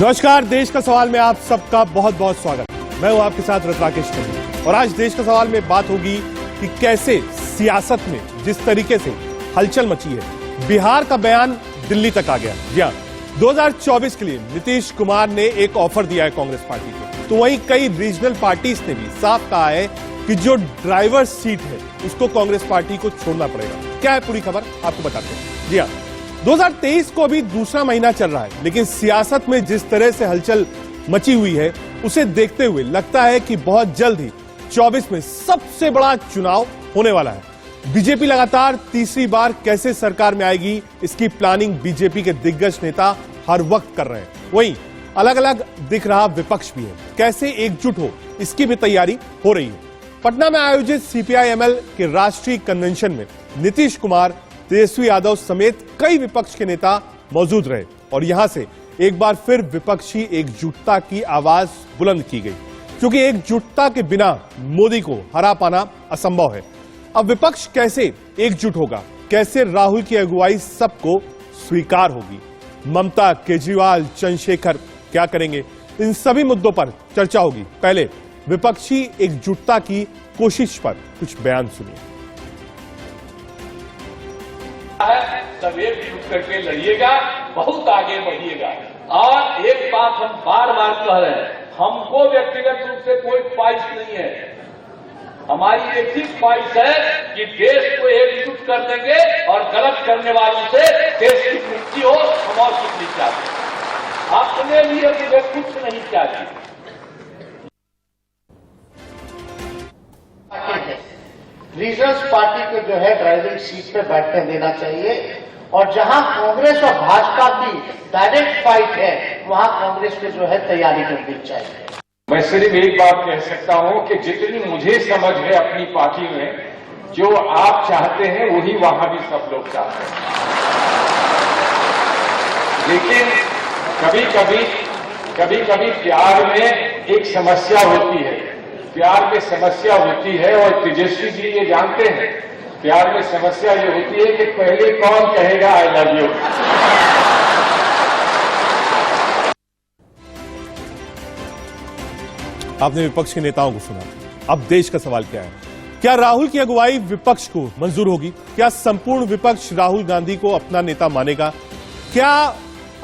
नमस्कार, देश का सवाल में आप सबका बहुत बहुत स्वागत। मैं हूं आपके साथ राकेश खन्ना और आज देश का सवाल में बात होगी कि कैसे सियासत में जिस तरीके से हलचल मची है, बिहार का बयान दिल्ली तक आ गया। जी हां, 2024 के लिए नीतीश कुमार ने एक ऑफर दिया है कांग्रेस पार्टी को, तो वहीं कई रीजनल पार्टीज ने भी साफ कहा है कि जो ड्राइवर सीट है उसको कांग्रेस पार्टी को छोड़ना पड़ेगा। क्या है पूरी खबर, आपको बताते हैं। जी हां, 2023 को अभी दूसरा महीना चल रहा है, लेकिन सियासत में जिस तरह से हलचल मची हुई है उसे देखते हुए लगता है कि बहुत जल्द ही 24 में सबसे बड़ा चुनाव होने वाला है। बीजेपी लगातार तीसरी बार कैसे सरकार में आएगी, इसकी प्लानिंग बीजेपी के दिग्गज नेता हर वक्त कर रहे हैं। वहीं अलग अलग दिख रहा विपक्ष भी है, कैसे एकजुट हो इसकी भी तैयारी हो रही है। पटना में आयोजित सीपीआई-एमएल के राष्ट्रीय कन्वेंशन में नीतीश कुमार, तेजस्वी यादव समेत कई विपक्ष के नेता मौजूद रहे और यहां से एक बार फिर विपक्षी एकजुटता की आवाज बुलंद की गई, क्योंकि एकजुटता के बिना मोदी को हरा पाना असंभव है। अब विपक्ष कैसे एकजुट होगा, कैसे राहुल की अगुवाई सबको स्वीकार होगी, ममता, केजरीवाल, चंद्रशेखर क्या करेंगे, इन सभी मुद्दों पर चर्चा होगी। पहले विपक्षी एकजुटता की कोशिश पर कुछ बयान सुनिए। सब एकजुट करके लड़िएगा, बहुत आगे बढ़िएगा। और एक बात हम बार बार कह रहे हैं, हमको व्यक्तिगत रूप से कोई ख्वाहिश नहीं है। हमारी एक ही ख्वाहिश है कि देश को एकजुट कर देंगे और गलत करने वालों से देश की मुक्ति हो। हम और कुछ नहीं चाहते, अपने लिए मुझे कुछ नहीं चाहिए। रीजनल पार्टी को जो है ड्राइविंग सीट पे बैठने देना चाहिए और जहां कांग्रेस और भाजपा की डायरेक्ट फाइट है वहां कांग्रेस को जो है तैयारी करनी चाहिए। मैं सिर्फ एक बात कह सकता हूं कि जितनी मुझे समझ है अपनी पार्टी में, जो आप चाहते हैं वही वहां भी सब लोग चाहते हैं। लेकिन कभी कभी प्यार में एक समस्या होती है, प्यार में समस्या होती है और तेजस्वी जी ये जानते हैं, प्यार में समस्या ये होती है कि पहले कौन कहेगा आई लव यू। आपने विपक्ष के नेताओं को सुना, अब देश का सवाल क्या है? क्या राहुल की अगुवाई विपक्ष को मंजूर होगी? क्या संपूर्ण विपक्ष राहुल गांधी को अपना नेता मानेगा? क्या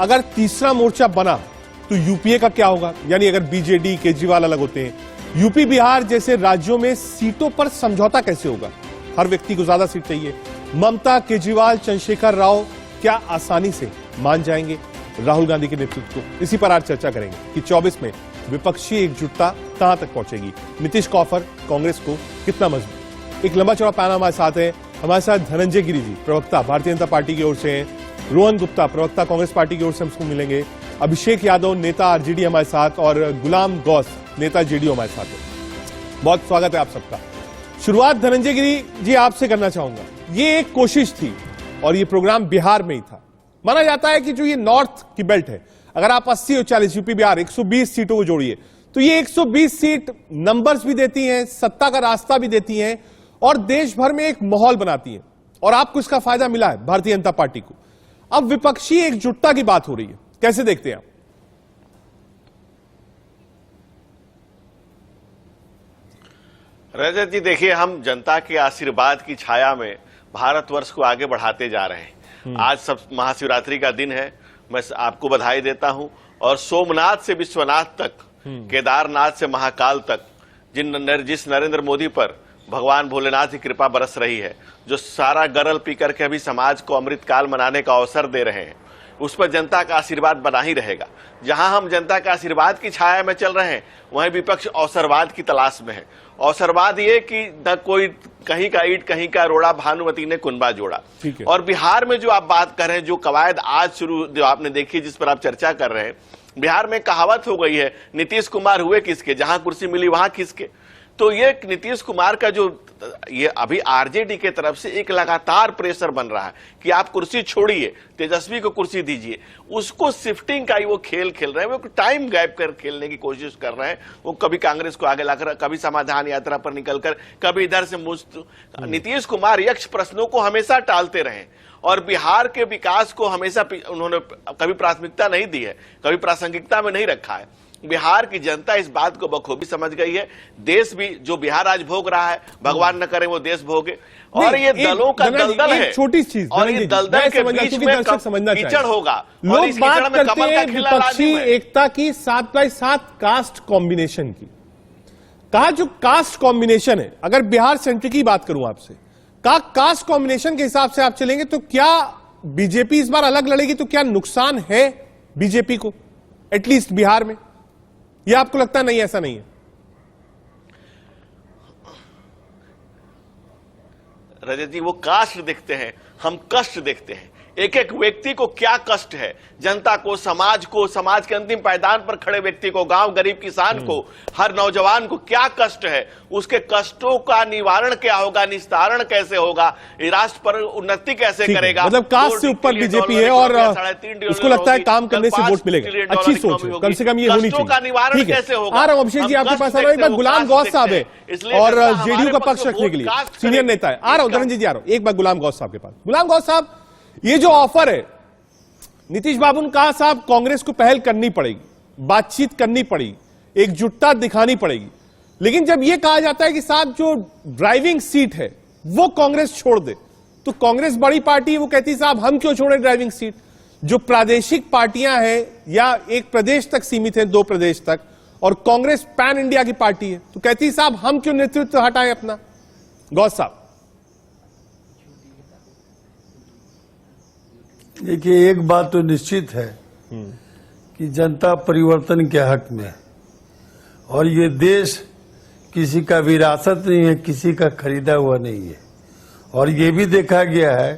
अगर तीसरा मोर्चा बना तो यूपीए का क्या होगा? यानी अगर बीजेडी, केजरीवाल अलग होते हैं, यूपी, बिहार जैसे राज्यों में सीटों पर समझौता कैसे होगा? हर व्यक्ति को ज्यादा सीट चाहिए। ममता, केजरीवाल, चंद्रशेखर राव क्या आसानी से मान जाएंगे राहुल गांधी के नेतृत्व को? इसी पर आज चर्चा करेंगे कि 24 में विपक्षी एकजुटता कहां तक पहुंचेगी, नीतीश का ऑफर कांग्रेस को कितना मजबूत। एक लंबा चौड़ा पैनल हमारे साथ है। हमारे साथ धनंजय गिरी जी, प्रवक्ता भारतीय जनता पार्टी की ओर से हैं, रोहन गुप्ता, प्रवक्ता कांग्रेस पार्टी की ओर से हमको मिलेंगे, अभिषेक यादव, नेता आरजेडी हमारे साथ, और गुलाम गौस, नेता जेडीयू हमारे साथ है। बहुत स्वागत है आप सबका। शुरुआत धनंजय गिरी जी आपसे करना चाहूंगा। ये एक कोशिश थी और ये प्रोग्राम बिहार में ही था। माना जाता है कि जो ये नॉर्थ की बेल्ट है, अगर आप 80 और 40 यूपी बिहार 120 सीटों को जोड़िए तो ये 120 सीट नंबर्स भी देती हैं, सत्ता का रास्ता भी देती हैं और देश भर में एक माहौल बनाती हैं, और आपको इसका फायदा मिला है भारतीय जनता पार्टी को। अब विपक्षी एकजुटता की बात हो रही है, कैसे देखते हैं आप? रजत जी, देखिए, हम जनता के आशीर्वाद की छाया में भारतवर्ष को आगे बढ़ाते जा रहे हैं। आज सब महाशिवरात्रि का दिन है, मैं आपको बधाई देता हूं। और सोमनाथ से विश्वनाथ तक, केदारनाथ से महाकाल तक जिस नरेंद्र मोदी पर भगवान भोलेनाथ की कृपा बरस रही है, जो सारा गरल पी करके अभी समाज को अमृतकाल मनाने का अवसर दे रहे हैं, उस पर जनता का आशीर्वाद बना ही रहेगा। जहां हम जनता के आशीर्वाद की छाया में चल रहे हैं, वहीं विपक्ष अवसरवाद की तलाश में है। अवसरवाद ये कि न कोई कहीं का ईंट कहीं का रोड़ा, भानुमति ने कुनबा जोड़ा। और बिहार में जो आप बात कर रहे हैं, जो कवायद आज शुरू जो आपने देखी, जिस पर आप चर्चा कर रहे हैं, बिहार में कहावत हो गई है, नीतीश कुमार हुए किसके, जहां कुर्सी मिली वहां किसके। तो ये नीतीश कुमार का जो ये अभी आरजेडी के तरफ से एक लगातार प्रेशर बन रहा है कि आप कुर्सी छोड़िए, तेजस्वी को कुर्सी दीजिए, उसको शिफ्टिंग का ही वो खेल खेल रहे हैं। वो टाइम गैप कर खेलने की कोशिश कर रहे हैं। वो कभी कांग्रेस को आगे लाकर, कभी समाधान यात्रा पर निकलकर, कभी इधर से नीतीश कुमार यक्ष प्रश्नों को हमेशा टालते रहे और बिहार के विकास को हमेशा उन्होंने कभी प्राथमिकता नहीं दी है, कभी प्रासंगिकता में नहीं रखा है। बिहार की जनता इस बात को बखूबी समझ गई है। देश भी जो बिहार आज भोग रहा है, भगवान न करे वो देश भोगे। और ये दलों का दलदल है, छोटी चीज, और ये दलदल के बीच में कीचड़ होगा। लोग बात करते हैं विपक्षी एकता की, 7x7 कास्ट कॉम्बिनेशन की। कहा जो कास्ट कॉम्बिनेशन है, अगर बिहार सेंट्रिक की बात करूं आपसे, कहा कास्ट कॉम्बिनेशन के हिसाब से आप चलेंगे तो क्या बीजेपी इस बार अलग लड़ेगी तो क्या नुकसान है बीजेपी को एटलीस्ट बिहार में, या आपको लगता नहीं ऐसा नहीं है? रजत जी, वो कास्ट देखते हैं, हम कष्ट देखते हैं। एक एक व्यक्ति को क्या कष्ट है, जनता को, समाज के अंतिम पायदान पर खड़े व्यक्ति को, गांव गरीब किसान को, हर नौजवान को क्या कष्ट है, उसके कष्टों का निवारण क्या होगा, निस्तारण कैसे होगा, राष्ट्र पर उन्नति कैसे करेगा। मतलब कास्ट से ऊपर बीजेपी है और उसको लगता है काम करने से वोट मिलेगा। अच्छी सोच है, कम से कम ये होनी चाहिए। का निवारण कैसे होगा? आ रहा हूं अभिषेक जी आपके पास। आ रहा हूं, एक बार गुलाम गौस साहब है और जेडीयू का पक्ष रखने के लिए सीनियर नेता है। आ रहा हूं धनंजय जी, आ रहा हूं एक बार गुलाम गौस साहब के पास। गुलाम गौस साहब, ये जो ऑफर है, नीतीश बाबू ने कहा साहब कांग्रेस को पहल करनी पड़ेगी, बातचीत करनी पड़ेगी, एकजुटता दिखानी पड़ेगी, लेकिन जब यह कहा जाता है कि साहब जो ड्राइविंग सीट है वो कांग्रेस छोड़ दे, तो कांग्रेस बड़ी पार्टी है, वो कहती है साहब हम क्यों छोड़े ड्राइविंग सीट। जो प्रादेशिक पार्टियां हैं या एक प्रदेश तक सीमित है, 2 प्रदेश तक, और कांग्रेस पैन इंडिया की पार्टी है, तो कहती है साहब हम क्यों नेतृत्व हटाएं अपना। गौस साहब, देखिए, एक बात तो निश्चित है कि जनता परिवर्तन के हक में है और ये देश किसी का विरासत नहीं है, किसी का खरीदा हुआ नहीं है। और ये भी देखा गया है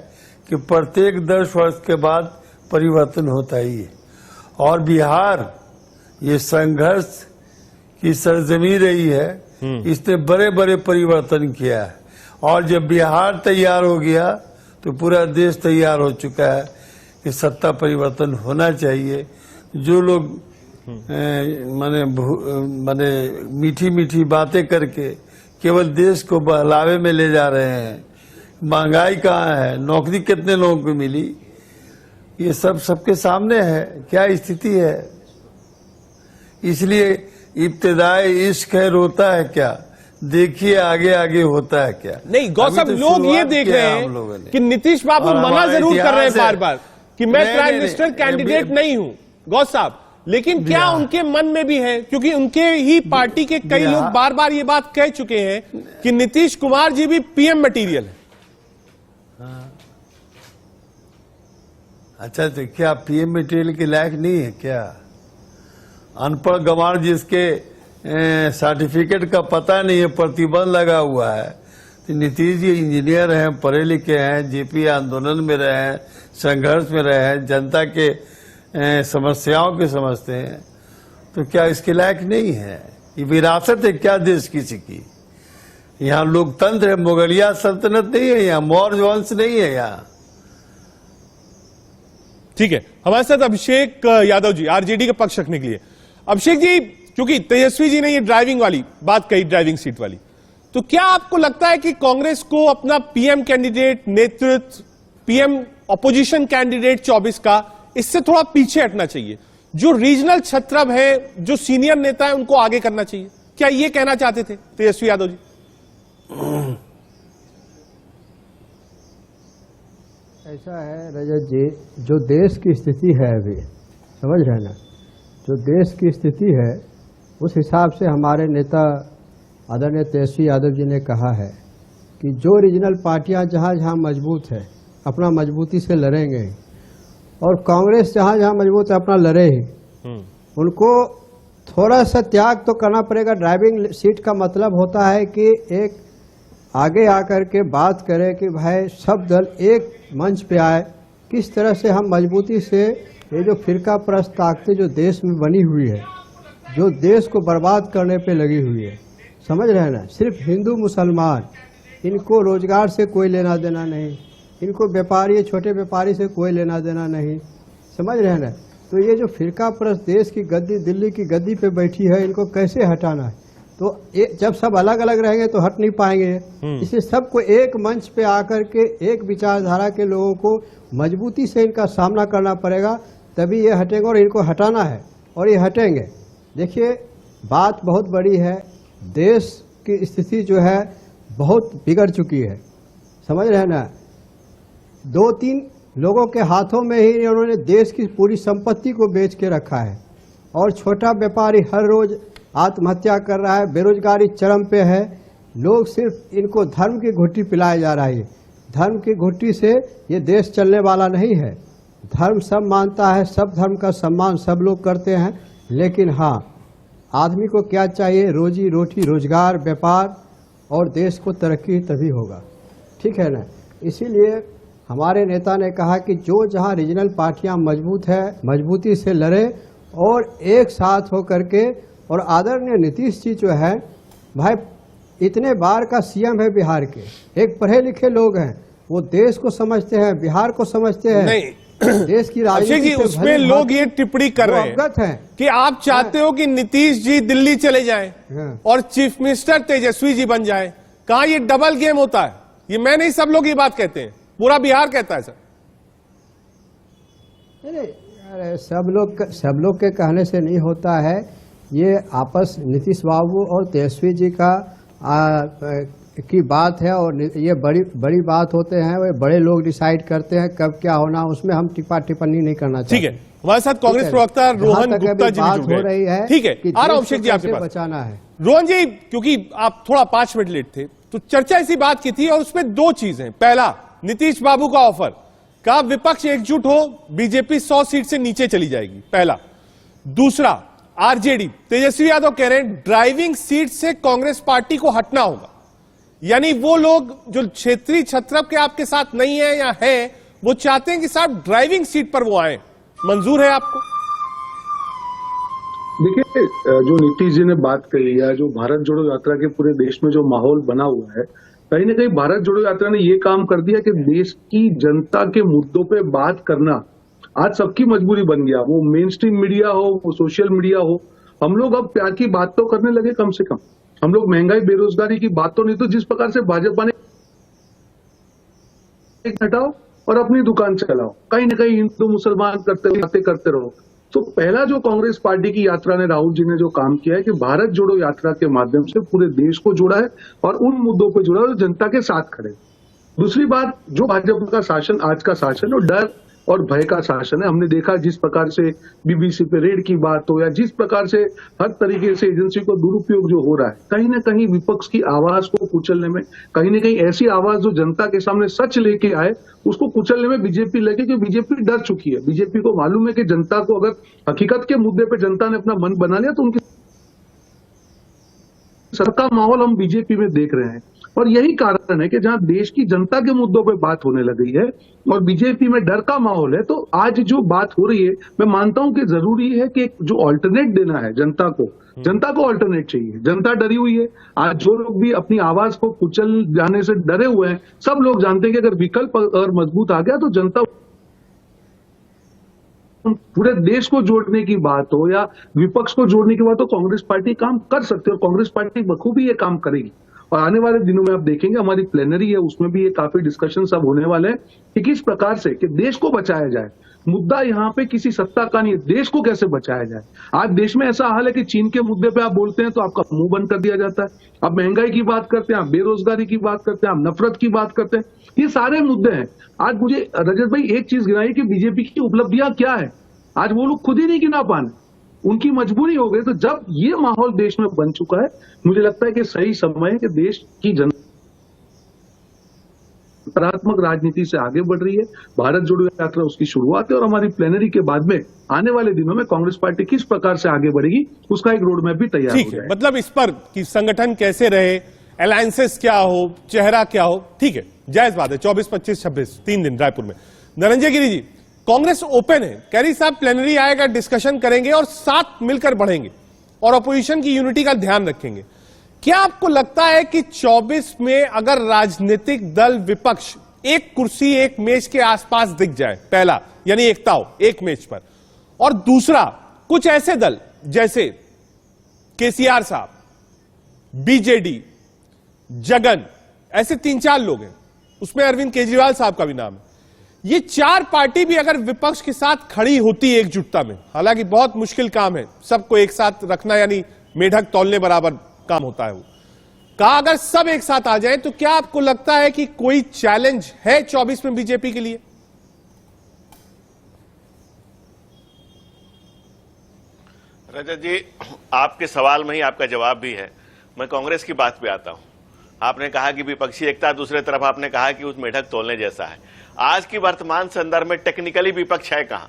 कि प्रत्येक 10 वर्ष के बाद परिवर्तन होता ही है। और बिहार ये संघर्ष की सरजमी रही है, इसने बड़े बड़े परिवर्तन किया है। और जब बिहार तैयार हो गया तो पूरा देश तैयार हो चुका है कि सत्ता परिवर्तन होना चाहिए। जो लोग माने मीठी मीठी बातें करके केवल देश को बहलावे में ले जा रहे हैं, महंगाई कहाँ है, नौकरी कितने लोगों को मिली, ये सब सबके सामने है क्या स्थिति है। इसलिए इब्तिदाई इश्क है, रोता है क्या, देखिए आगे आगे होता है क्या। नहीं गौस साहब, लोग ये देख रहे हैं कि नीतीश बाबू मना जरूर कर रहे हैं बार बार कि मैं प्राइम मिनिस्टर कैंडिडेट नहीं हूं गौस साहब, लेकिन क्या उनके मन में भी है, क्योंकि उनके ही पार्टी के कई लोग बार बार ये बात कह चुके हैं कि नीतीश कुमार जी भी पीएम मटेरियल है। अच्छा, तो क्या पीएम मटेरियल के लायक नहीं है क्या? अनपढ़ गंवार जिसके सर्टिफिकेट का पता नहीं है, प्रतिबंध लगा हुआ है। तो नीतीश जी इंजीनियर हैं, पढ़े लिखे हैं, जेपी आंदोलन में रहे हैं, संघर्ष में रहे हैं, जनता के समस्याओं के समझते हैं, तो क्या इसके लायक नहीं है? ये विरासत है क्या देश किसी की? यहाँ लोकतंत्र है, मुगलिया सल्तनत नहीं है, यहाँ मौर्य वंश नहीं है यहाँ। ठीक है, हमारे साथ अभिषेक यादव जी आरजेडी का पक्ष रखने के लिए। अभिषेक जी, क्योंकि तेजस्वी जी ने ये ड्राइविंग वाली बात कही, ड्राइविंग सीट वाली, तो क्या आपको लगता है कि कांग्रेस को अपना पीएम कैंडिडेट नेतृत्व, पीएम अपोजिशन कैंडिडेट 24 का, इससे थोड़ा पीछे हटना चाहिए? जो रीजनल छत्रब है, जो सीनियर नेता है, उनको आगे करना चाहिए, क्या ये कहना चाहते थे तेजस्वी यादव जी? ऐसा है रजत जी, जो देश की स्थिति है अभी, समझ रहे ना, जो देश की स्थिति है उस हिसाब से हमारे नेता आदरणीय तेजस्वी यादव जी ने कहा है कि जो रीजनल पार्टियां जहां जहां मजबूत है अपना मजबूती से लड़ेंगे, और कांग्रेस जहां जहां मजबूत है अपना लड़े ही, उनको थोड़ा सा त्याग तो करना पड़ेगा। ड्राइविंग सीट का मतलब होता है कि एक आगे आकर के बात करें कि भाई सब दल एक मंच पे आए, किस तरह से हम मजबूती से ये जो फिरका परस्त ताकतें जो देश में बनी हुई है, जो देश को बर्बाद करने पे लगी हुई है, समझ रहे हैं ना, सिर्फ हिंदू मुसलमान, इनको रोजगार से कोई लेना देना नहीं, इनको व्यापारी छोटे व्यापारी से कोई लेना देना नहीं, समझ रहे हैं ना। तो ये जो फिरका परस्त देश की गद्दी, दिल्ली की गद्दी पे बैठी है, इनको कैसे हटाना है? तो जब सब अलग अलग रहेंगे तो हट नहीं पाएंगे। इसलिए सबको एक मंच पे आकर के एक विचारधारा के लोगों को मजबूती से इनका सामना करना पड़ेगा, तभी ये हटेंगे, और इनको हटाना है और ये हटेंगे। देखिए, बात बहुत बड़ी है, देश की स्थिति जो है बहुत बिगड़ चुकी है, समझ रहे हैं ना। 2-3 लोगों के हाथों में ही उन्होंने देश की पूरी संपत्ति को बेच के रखा है, और छोटा व्यापारी हर रोज आत्महत्या कर रहा है, बेरोजगारी चरम पे है। लोग सिर्फ इनको धर्म की घुट्टी पिलाया जा रहा है। धर्म की घुट्टी से ये देश चलने वाला नहीं है। धर्म सब मानता है, सब धर्म का सम्मान सब लोग करते हैं, लेकिन हाँ, आदमी को क्या चाहिए? रोजी रोटी, रोजगार, व्यापार, और देश को तरक्की तभी होगा, ठीक है ना। इसीलिए हमारे नेता ने कहा कि जो जहां रीजनल पार्टियां मजबूत है, मजबूती से लड़े और एक साथ होकर के। और आदरणीय नीतीश जी जो है भाई, इतने बार का सीएम है बिहार के, एक पढ़े लिखे लोग हैं, वो देश को समझते हैं, बिहार को समझते हैं। नहीं, देश की अभिषेक जी, उसमें लोग ये टिप्पणी कर रहे हैं कि आप चाहते हो कि नीतीश जी दिल्ली चले जाएं और चीफ मिनिस्टर तेजस्वी जी बन जाएं। कहां ये डबल गेम होता है? ये मैं नहीं, सब लोग ये बात कहते हैं, पूरा बिहार कहता है सर। अरे सब लोग के कहने से नहीं होता है। ये आपस नीतीश बाबू और तेजस्वी जी का की बात है, और ये बड़ी बात होते हैं, वे बड़े लोग डिसाइड करते हैं कब क्या होना, उसमें हम टिप्पणी नहीं करना चाहते। ठीक है, हमारे साथ कांग्रेस प्रवक्ता रोहन गुप्ता जी भी जुड़ रही है। ठीक है, आ रहा हूं अभिषेक जी आपके पास। बचाना है रोहन जी, क्योंकि आप थोड़ा 5 मिनट लेट थे, तो चर्चा इसी बात की थी, और उसमें 2 चीजें। पहला, नीतीश बाबू का ऑफर, कहा विपक्ष एकजुट हो, बीजेपी 100 सीट से नीचे चली जाएगी, पहला। दूसरा, आरजेडी तेजस्वी यादव कह रहे हैं ड्राइविंग सीट से कांग्रेस पार्टी को हटना होगा, यानी वो लोग जो क्षेत्रीय छत्रप के आपके साथ नहीं है या है, वो चाहते हैं कि साहब ड्राइविंग सीट पर वो आए। मंजूर है आपको? देखिए, जो नीतीश जी ने बात कही है, जो भारत जोड़ो यात्रा के पूरे देश में जो माहौल बना हुआ है, कहीं ना कहीं भारत जोड़ो यात्रा ने ये काम कर दिया कि देश की जनता के मुद्दों पे बात करना आज सबकी मजबूरी बन गया। वो मेन स्ट्रीम मीडिया हो, वो सोशल मीडिया हो, हम लोग अब प्यार की बात तो करने लगे। कम से कम हम लोग महंगाई, बेरोजगारी की बात तो नहीं, तो जिस प्रकार से भाजपा ने हटाओ और अपनी दुकान चलाओ, कहीं ना कहीं हिंदू मुसलमान बातें करते रहो। तो पहला जो कांग्रेस पार्टी की यात्रा ने, राहुल जी ने जो काम किया है कि भारत जोड़ो यात्रा के माध्यम से पूरे देश को जोड़ा है और उन मुद्दों पर जुड़ा है जो जनता के साथ खड़े। दूसरी बात, जो भाजपा का शासन, आज का शासन, और डर और भय का शासन है। हमने देखा जिस प्रकार से बीबीसी पे रेड की बात हो, या जिस प्रकार से हर तरीके से एजेंसी को दुरुपयोग जो हो रहा है, कहीं ना कहीं विपक्ष की आवाज को कुचलने में, कहीं ना कहीं ऐसी आवाज जो जनता के सामने सच लेके आए, उसको कुचलने में बीजेपी लगे, कि बीजेपी डर चुकी है। बीजेपी को मालूम है कि जनता को अगर हकीकत के मुद्दे पे जनता ने अपना मन बना लिया तो उनकी सबका माहौल हम बीजेपी में देख रहे हैं। और यही कारण है कि जहां देश की जनता के मुद्दों पे बात होने लगी है और बीजेपी में डर का माहौल है, तो आज जो बात हो रही है, मैं मानता हूं कि जरूरी है कि जो अल्टरनेट देना है जनता को अल्टरनेट चाहिए। जनता डरी हुई है। आज जो लोग भी अपनी आवाज को कुचल जाने से डरे हुए हैं, सब लोग जानते हैं कि अगर विकल्प अगर मजबूत आ गया तो जनता, पूरे देश को जोड़ने की बात हो या विपक्ष को जोड़ने की बात हो, कांग्रेस पार्टी काम कर सकती है और कांग्रेस पार्टी बखूबी ये काम करेगी। और आने वाले दिनों में आप देखेंगे हमारी प्लेनरी है, उसमें भी ये काफी डिस्कशन सब होने वाले हैं कि किस प्रकार से कि देश को बचाया जाए। मुद्दा यहाँ पे किसी सत्ता का नहीं है, देश को कैसे बचाया जाए। आज देश में ऐसा हाल है कि चीन के मुद्दे पे आप बोलते हैं तो आपका मुंह बंद कर दिया जाता है। आप महंगाई की बात करते हैं, आप बेरोजगारी की बात करते हैं, आप नफरत की बात करते हैं, ये सारे मुद्दे हैं। आज मुझे रजत भाई एक चीज गिनाई कि बीजेपी की उपलब्धियां क्या है, आज वो लोग खुद ही नहीं गिना पाने, उनकी मजबूरी हो गई। तो जब ये माहौल देश में बन चुका है, मुझे लगता है कि सही समय है कि देश की सकारात्मक राजनीति से आगे बढ़ रही है। भारत जोड़ो यात्रा उसकी शुरुआत है और हमारी प्लेनरी के बाद में आने वाले दिनों में कांग्रेस पार्टी किस प्रकार से आगे बढ़ेगी उसका एक रोड मैप भी तैयार हो जाएगा। मतलब इस पर कि संगठन कैसे रहे, अलायंसेस क्या हो, चेहरा क्या हो, ठीक है, जायज बात है। 24, 25, 26 3 दिन रायपुर में। धनंजय गिरी जी, कांग्रेस ओपन है, कह रही साहब प्लेनरी आएगा, डिस्कशन करेंगे और साथ मिलकर बढ़ेंगे और अपोजिशन की यूनिटी का ध्यान रखेंगे। क्या आपको लगता है कि 24 में अगर राजनीतिक दल विपक्ष एक कुर्सी एक मेज के आसपास दिख जाए, पहला यानी एकता हो एक मेज पर, और दूसरा कुछ ऐसे दल जैसे केसीआर साहब, बीजेडी, जगन, ऐसे 3-4 लोग हैं, उसमें अरविंद केजरीवाल साहब का भी नाम है। ये 4 पार्टी भी अगर विपक्ष के साथ खड़ी होती एकजुटता में, हालांकि बहुत मुश्किल काम है सबको एक साथ रखना, यानी मेढक तौलने बराबर काम होता है वो, कहा अगर सब एक साथ आ जाए तो क्या आपको लगता है कि कोई चैलेंज है 24 में बीजेपी के लिए? रजत जी, आपके सवाल में ही आपका जवाब भी है। मैं कांग्रेस की बात पे आता हूं। आपने कहा कि विपक्षी एकता, दूसरी तरफ आपने कहा कि उस मेढक तोलने जैसा है। आज की वर्तमान संदर्भ में टेक्निकली विपक्ष है कहां?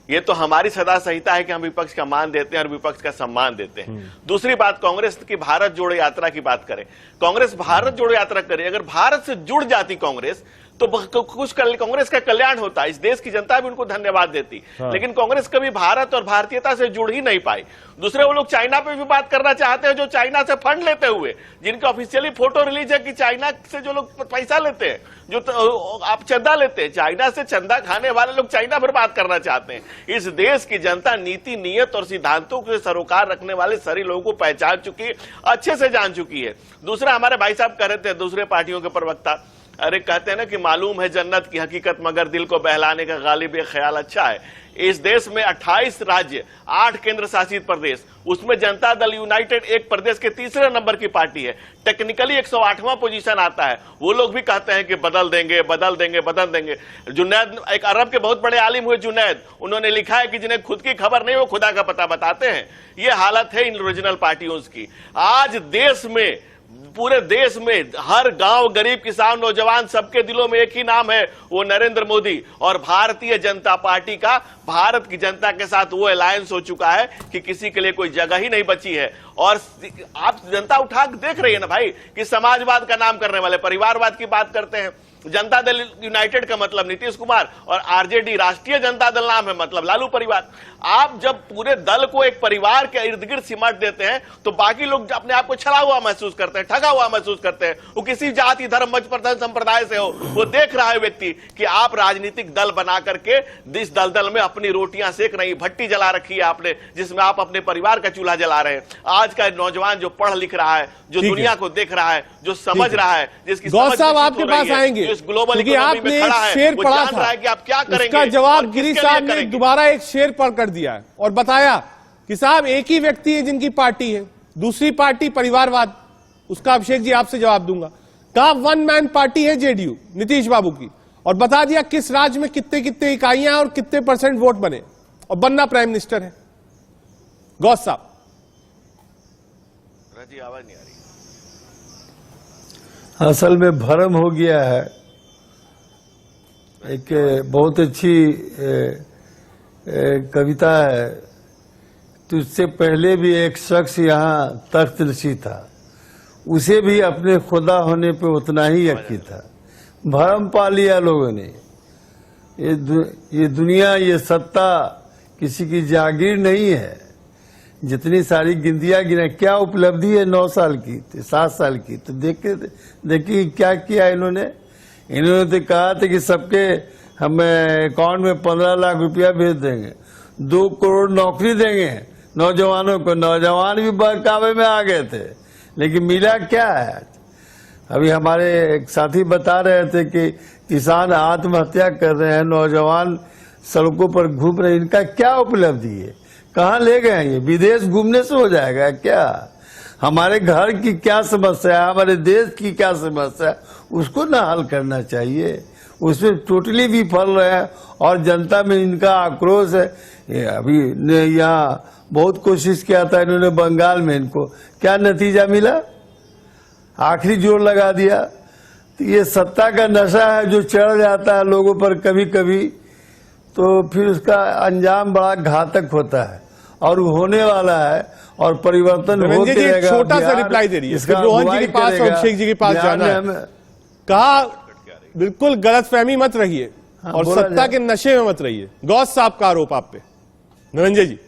ये तो हमारी सदा संहिता है कि हम विपक्ष का मान देते हैं और विपक्ष का सम्मान देते हैं। दूसरी बात, कांग्रेस की भारत जोड़ो यात्रा की बात करें, कांग्रेस भारत जोड़ो यात्रा करे, अगर भारत से जुड़ जाती कांग्रेस तो कुछ कांग्रेस का कल्याण होता, इस देश की जनता भी उनको धन्यवाद देती। लेकिन कांग्रेस कभी भारत और भारतीयता से जुड़ ही नहीं पाई। दूसरे वो लोग चाइना पे भी बात करना चाहते हैं, जो चाइना से फंड लेते हुए, जिनके ऑफिशियली फोटो रिलीज है कि चाइना से जो लोग पैसा लेते हैं, जो आप चंदा लेते हैं, चाइना से चंदा खाने वाले लोग चाइना पर बात करना चाहते हैं। इस देश की जनता नीति, नियत और सिद्धांतों से सरोकार रखने वाले सारे लोगों को पहचान चुकी है, अच्छे से जान चुकी है। दूसरा, हमारे भाई साहब कह रहे थे, दूसरे पार्टियों के प्रवक्ता, अरे कहते हैं ना कि मालूम है जन्नत की हकीकत मगर दिल को बहलाने का गालिब ये ख्याल अच्छा है। इस देश में 28 राज्य, 8 केंद्र शासित प्रदेश, उसमें जनता दल यूनाइटेड एक प्रदेश के तीसरे नंबर की पार्टी है। टेक्निकली 108वां पोजीशन आता है। वो लोग भी कहते हैं कि बदल देंगे, बदल देंगे, बदल देंगे। जुनैद, एक अरब के बहुत बड़े आलिम हुए जुनैद, उन्होंने लिखा है कि जिन्हें खुद की खबर नहीं वो खुदा का पता बताते हैं। ये हालत है इन रीजनल पार्टियों की। आज देश में, पूरे देश में हर गांव, गरीब, किसान, नौजवान, सबके दिलों में एक ही नाम है, वो नरेंद्र मोदी। और भारतीय जनता पार्टी का भारत की जनता के साथ वो अलायंस हो चुका है कि किसी के लिए कोई जगह ही नहीं बची है। और आप जनता उठा देख रही है ना भाई कि समाजवाद का नाम करने वाले परिवारवाद की बात करते हैं। जनता दल यूनाइटेड का मतलब नीतीश कुमार, और आरजेडी राष्ट्रीय जनता दल नाम है, मतलब लालू परिवार। आप जब पूरे दल को एक परिवार के इर्द गिर्द सिमट देते हैं तो बाकी लोग अपने आप को छला हुआ महसूस करते हैं, ठगा हुआ महसूस करते हैं। वो किसी जाति, धर्म, मत, प्रधान संप्रदाय से हो, वो देख रहा है व्यक्ति कि आप राजनीतिक दल बना करके इस दलदल में अपनी रोटियां सेक रही, भट्टी जला रखी है आपने, जिसमें आप अपने परिवार का चूल्हा जला रहे हैं। आज का नौजवान जो पढ़ लिख रहा है, जो दुनिया को देख रहा है, जो समझ रहा है, जिसकी गौस साहब आपके पास आएंगे, क्योंकि आपने एक शेर पढ़ा था कि आप क्या करेंगे, उसका जवाब गिरी साहब ने दोबारा एक शेर पढ़कर दिया है और बताया कि साहब एक ही व्यक्ति है जिनकी पार्टी है, दूसरी पार्टी परिवारवाद। उसका अभिषेक जी आपसे जवाब दूंगा। कहा 1 मैन पार्टी है जेडीयू नीतीश बाबू की, और बता दिया किस राज्य में कितने कितने इकाइयां और कितने % वोट बने, और बनना प्राइम मिनिस्टर है। गौस साहब, जी आवाज नहीं आ रही। असल में भ्रम हो गया है। एक बहुत अच्छी कविता है, तुझसे पहले भी एक शख्स यहाँ तख्त नशीं था, उसे भी अपने खुदा होने पे उतना ही यकीन था। भ्रम पा लिया लोगों ने। ये दुनिया, ये सत्ता किसी की जागीर नहीं है। जितनी सारी गिनतियां गिना, क्या उपलब्धि है 9 साल की, 7 साल की, तो देखिए क्या किया इन्होंने। इन्होंने तो कहा था कि सबके हमें अकाउंट में 15 लाख रुपया भेज देंगे, 2 करोड़ नौकरी देंगे नौजवानों को। नौजवान भी बहकावे में आ गए थे, लेकिन मिला क्या है? अभी हमारे एक साथी बता रहे थे कि किसान आत्महत्या कर रहे हैं, नौजवान सड़कों पर घूम रहे हैं। इनका क्या उपलब्धि है? कहाँ ले गए ये? विदेश घूमने से हो जाएगा क्या? हमारे घर की क्या समस्या है, हमारे देश की क्या समस्या है, उसको ना हल करना चाहिए। उसमें टोटली विफल रहे हैं और जनता में इनका आक्रोश है। अभी यहाँ बहुत कोशिश किया था इन्होंने बंगाल में, इनको क्या नतीजा मिला? आखिरी जोर लगा दिया। तो ये सत्ता का नशा है जो चढ़ जाता है लोगों पर कभी कभी, तो फिर उसका अंजाम बड़ा घातक होता है और होने वाला है, और परिवर्तन होते रहेगा। छोटा सा रिप्लाई दे रही है, रोहन जी के पास और अभिषेक जी के पास जाना है। कहा बिल्कुल गलतफहमी मत रहिए और सत्ता के नशे में मत रहिए। गौस साहब का आरोप आप पे। निरंजन जी,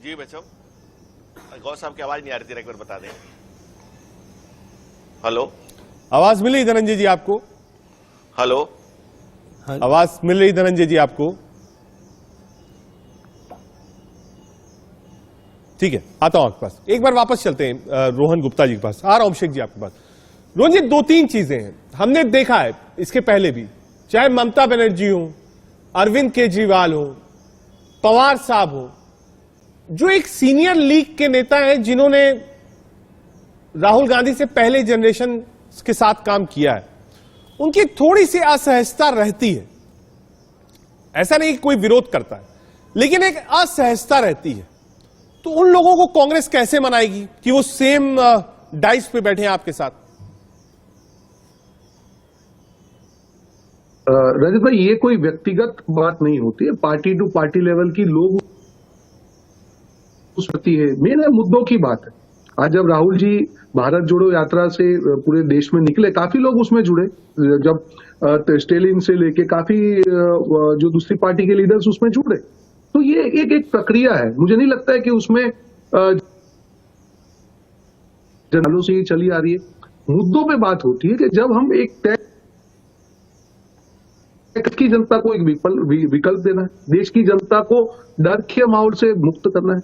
जी बच्चों, गौस साहब की आवाज नहीं आ रही थी, एक बार बता दें। हेलो, आवाज मिल रही धनंजय जी आपको? हेलो, आवाज मिल रही धनंजय जी आपको? ठीक है, आता हूं आपके पास। एक बार वापस चलते हैं रोहन गुप्ता जी के पास। आ रहा हूं अभिषेक जी आपके पास। रोहन जी, 2-3 चीजें हैं हमने देखा है इसके पहले भी, चाहे ममता बनर्जी हो, अरविंद केजरीवाल हो, पवार साहब हो, जो एक सीनियर लीग के नेता हैं जिन्होंने राहुल गांधी से पहले जनरेशन के साथ काम किया है, उनकी थोड़ी सी असहजता रहती है। ऐसा नहीं कि कोई विरोध करता है, लेकिन एक असहजता रहती है। तो उन लोगों को कांग्रेस कैसे मनाएगी कि वो सेम डाइस पे बैठे हैं आपके साथ? रजत भाई, ये कोई व्यक्तिगत बात नहीं होती है, पार्टी टू पार्टी लेवल की लोग उस प्रति है, मेन है मुद्दों की बात है। आज जब राहुल जी भारत जोड़ो यात्रा से पूरे देश में निकले, काफी लोग उसमें जुड़े, जब स्टेलिन से लेके काफी जो दूसरी पार्टी के लीडर्स उसमें जुड़े, तो ये एक प्रक्रिया है। मुझे नहीं लगता है कि उसमें जनरलों से ही चली आ रही है। मुद्दों पे बात होती है कि जब हम एक तय की जनता को एक विकल्प देना है, देश की जनता को डर के माहौल से मुक्त करना है,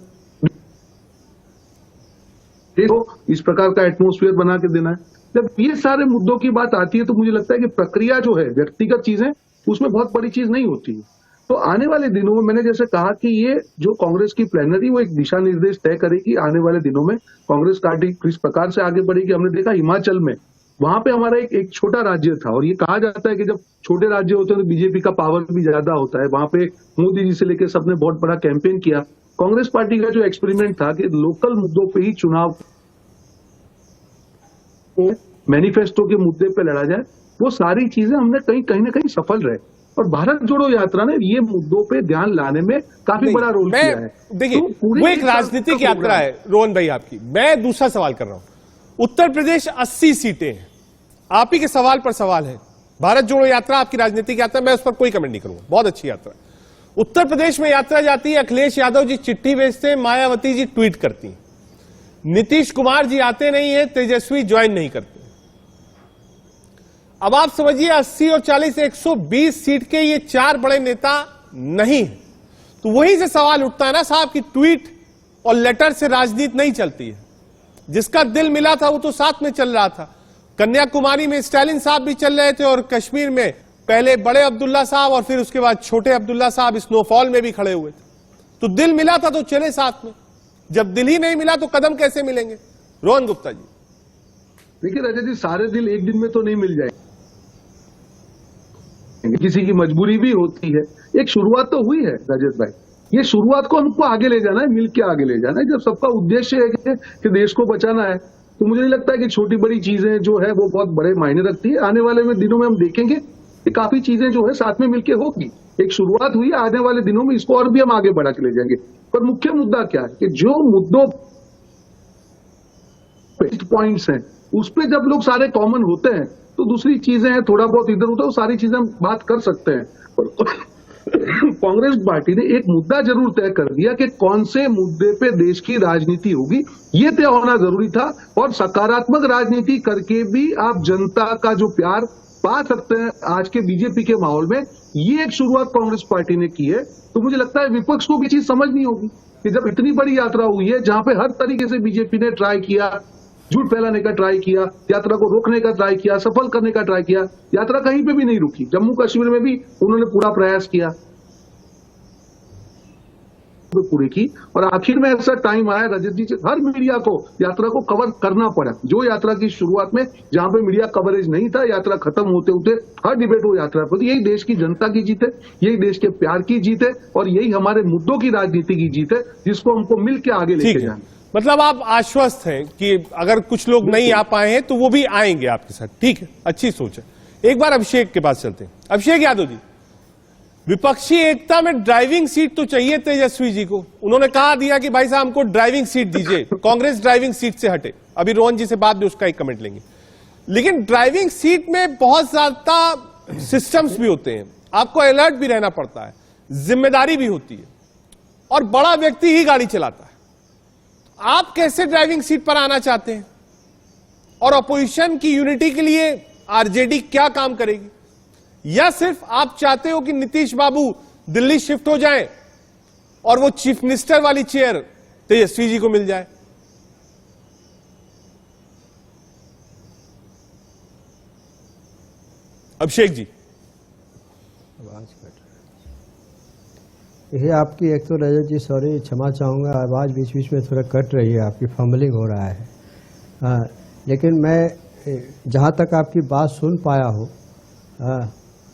इस प्रकार का एटमॉस्फेयर बना के देना है। जब ये सारे मुद्दों की बात आती है तो मुझे लगता है कि प्रक्रिया जो है, व्यक्तिगत चीजें, उसमें बहुत बड़ी चीज नहीं होती है। तो आने वाले दिनों में मैंने जैसे कहा कि ये जो कांग्रेस की प्लानरी, वो एक दिशा निर्देश तय करेगी आने वाले दिनों में कांग्रेस पार्टी किस प्रकार से आगे बढ़ेगी। हमने देखा हिमाचल में, वहां पे हमारा एक छोटा राज्य था, और ये कहा जाता है कि जब छोटे राज्य होते हैं तो बीजेपी का पावर भी ज्यादा होता है। वहां पे मोदी जी से लेकर सबने बहुत बड़ा कैंपेन किया। कांग्रेस पार्टी का जो एक्सपेरिमेंट था कि लोकल मुद्दों पे ही चुनाव मैनिफेस्टो के मुद्दे पे लड़ा जाए, वो सारी चीजें हमने कहीं ना कहीं सफल रहे। और भारत जोड़ो यात्रा ने ये मुद्दों पे ध्यान लाने में काफी बड़ा रोल किया है। देखिए, वो एक राजनीतिक यात्रा है रोहन भाई आपकी। मैं दूसरा सवाल कर रहा हूं। उत्तर प्रदेश 80 सीटें हैं, आप ही के सवाल पर सवाल है। भारत जोड़ो यात्रा आपकी राजनीतिक यात्रा, मैं उस पर कोई कमेंट नहीं करूंगा, बहुत अच्छी यात्रा। उत्तर प्रदेश में यात्रा जाती है, अखिलेश यादव जी चिट्ठी भेजते हैं, मायावती जी ट्वीट करती हैं, नीतीश कुमार जी आते नहीं है, तेजस्वी ज्वाइन नहीं करते। अब आप समझिए 80 और 40 120 सीट के ये 4 बड़े नेता नहीं है। तो वहीं से सवाल उठता है ना साहब कि ट्वीट और लेटर से राजनीति नहीं चलती है। जिसका दिल मिला था वो तो साथ में चल रहा था। कन्याकुमारी में स्टालिन साहब भी चल रहे थे, और कश्मीर में पहले बड़े अब्दुल्ला साहब और फिर उसके बाद छोटे अब्दुल्ला साहब स्नोफॉल में भी खड़े हुए थे। तो दिल मिला था तो चले साथ में, जब दिल ही नहीं मिला तो कदम कैसे मिलेंगे? रोहन गुप्ता जी। देखिए रजत जी, सारे दिल एक दिन में तो नहीं मिल जाएंगे, किसी की मजबूरी भी होती है। एक शुरुआत तो हुई है रजत भाई, ये शुरुआत को हमको आगे ले जाना है, मिलके आगे ले जाना है। जब सबका उद्देश्य है कि देश को बचाना है, तो मुझे नहीं लगता है कि छोटी बड़ी चीजें जो है वो बहुत बड़े मायने रखती है। आने वाले दिनों में हम देखेंगे कि काफी चीजें जो है साथ में मिलके होगी। एक शुरुआत हुई है, आने वाले दिनों में इसको और भी हम आगे बढ़ा के ले जाएंगे। पर मुख्य मुद्दा क्या है कि जो मुद्दों पॉइंट्स हैं उस पर जब लोग सारे कॉमन होते हैं तो दूसरी चीजें हैं थोड़ा बहुत इधर उधर, सारी चीजें हम बात कर सकते हैं। कांग्रेस पार्टी ने एक मुद्दा जरूर तय कर दिया कि कौन से मुद्दे पे देश की राजनीति होगी, ये तय होना जरूरी था। और सकारात्मक राजनीति करके भी आप जनता का जो प्यार पा सकते हैं आज के बीजेपी के माहौल में, ये एक शुरुआत कांग्रेस पार्टी ने की है। तो मुझे लगता है विपक्ष को भी चीज समझनी होगी कि जब इतनी बड़ी यात्रा हुई है जहां पे हर तरीके से बीजेपी ने ट्राई किया, झूठ फैलाने का ट्राई किया, यात्रा को रोकने का ट्राई किया, सफल करने का ट्राई किया, यात्रा कहीं पे भी नहीं रुकी। जम्मू कश्मीर में भी उन्होंने पूरा प्रयास किया, पूरी की। और आखिर में ऐसा टाइम आया रजत जी, हर मीडिया को यात्रा को कवर करना पड़ा। जो यात्रा की शुरुआत में जहां पे मीडिया कवरेज नहीं था, यात्रा खत्म होते होते हर डिबेट वो यात्रा पर। यही देश की जनता की जीत है, यही देश के प्यार की जीत है, और यही हमारे मुद्दों की राजनीति की जीत है, जिसको हमको मिलकर आगे लेके जाना। मतलब आप आश्वस्त हैं कि अगर कुछ लोग नहीं आ पाए हैं तो वो भी आएंगे आपके साथ, ठीक है, अच्छी सोच है। एक बार अभिषेक के पास चलते हैं। अभिषेक यादव जी, विपक्षी एकता में ड्राइविंग सीट तो चाहिए तेजस्वी जी को। उन्होंने कहा दिया कि भाई साहब हमको ड्राइविंग सीट दीजिए, कांग्रेस ड्राइविंग सीट से हटे। अभी रोहन जी से बाद में उसका एक कमेंट लेंगे। लेकिन ड्राइविंग सीट में बहुत ज्यादा सिस्टम्स भी होते हैं, आपको अलर्ट भी रहना पड़ता है, जिम्मेदारी भी होती है, और बड़ा व्यक्ति ही गाड़ी चलाता है। आप कैसे ड्राइविंग सीट पर आना चाहते हैं? और अपोजिशन की यूनिटी के लिए आरजेडी क्या काम करेगी? या सिर्फ आप चाहते हो कि नीतीश बाबू दिल्ली शिफ्ट हो जाएं और वो चीफ मिनिस्टर वाली चेयर तेजस्वी जी को मिल जाए। अभिषेक जी, आवाज कट रही है। ये आपकी एक तो रजत जी, सॉरी क्षमा चाहूँगा, आवाज़ बीच बीच में थोड़ा कट रही है, आपकी फंबलिंग हो रहा है। हाँ, लेकिन मैं जहाँ तक आपकी बात सुन पाया हूँ,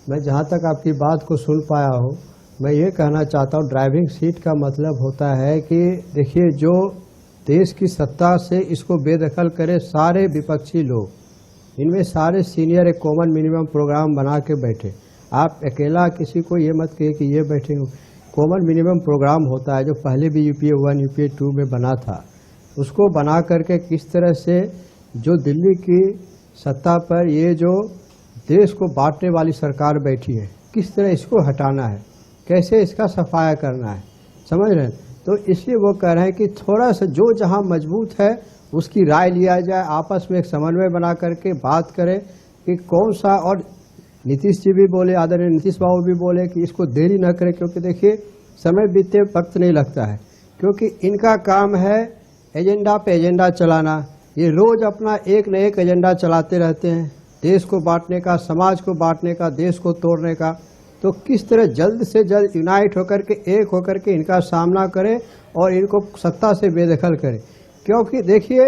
मैं जहाँ तक आपकी बात को सुन पाया हूँ, मैं ये कहना चाहता हूँ, ड्राइविंग सीट का मतलब होता है कि देखिए, जो देश की सत्ता से इसको बेदखल करे सारे विपक्षी लोग, इनमें सारे सीनियर एक कॉमन मिनिमम प्रोग्राम बना के बैठे। आप अकेला किसी को ये मत कहिए कि ये बैठे हो। कॉमन मिनिमम प्रोग्राम होता है जो पहले भी यूपीए 1 यूपीए 2 में बना था, उसको बना करके किस तरह से जो दिल्ली की सत्ता पर ये जो देश को बांटने वाली सरकार बैठी है, किस तरह इसको हटाना है, कैसे इसका सफाया करना है, समझ रहे हैं। तो इसलिए वो कह रहे हैं कि थोड़ा सा जो जहां मजबूत है उसकी राय लिया जाए, आपस में एक समन्वय बना करके बात करें कि कौन सा। और नीतीश जी भी बोले, आदरणीय नीतीश बाबू भी बोले कि इसको देरी न करें, क्योंकि देखिए समय बीते वक्त नहीं लगता है, क्योंकि इनका काम है एजेंडा पे एजेंडा चलाना। ये रोज अपना एक न एक एजेंडा चलाते रहते हैं, देश को बांटने का, समाज को बांटने का, देश को तोड़ने का। तो किस तरह जल्द से जल्द यूनाइट होकर के, एक होकर के इनका सामना करें और इनको सत्ता से बेदखल करें। क्योंकि देखिए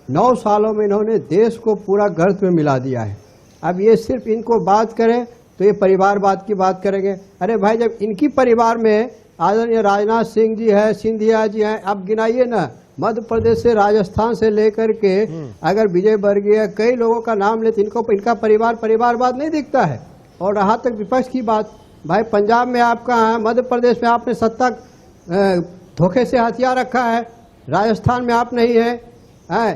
9 सालों में इन्होंने देश को पूरा गर्त में मिला दिया है। अब ये सिर्फ इनको बात करें तो ये परिवारवाद की बात करेंगे। अरे भाई, जब इनकी परिवार में आदरणीय राजनाथ सिंह जी है, सिंधिया जी हैं, अब गिनाइए ना, मध्य प्रदेश से, राजस्थान से लेकर के अगर विजय वर्गीय, कई लोगों का नाम लेते, इनका परिवारवाद नहीं दिखता है। और रहा तक विपक्ष की बात, भाई पंजाब में आपका है, मध्य प्रदेश में आपने सत्ता धोखे से हथियार रखा है, राजस्थान में आप नहीं है,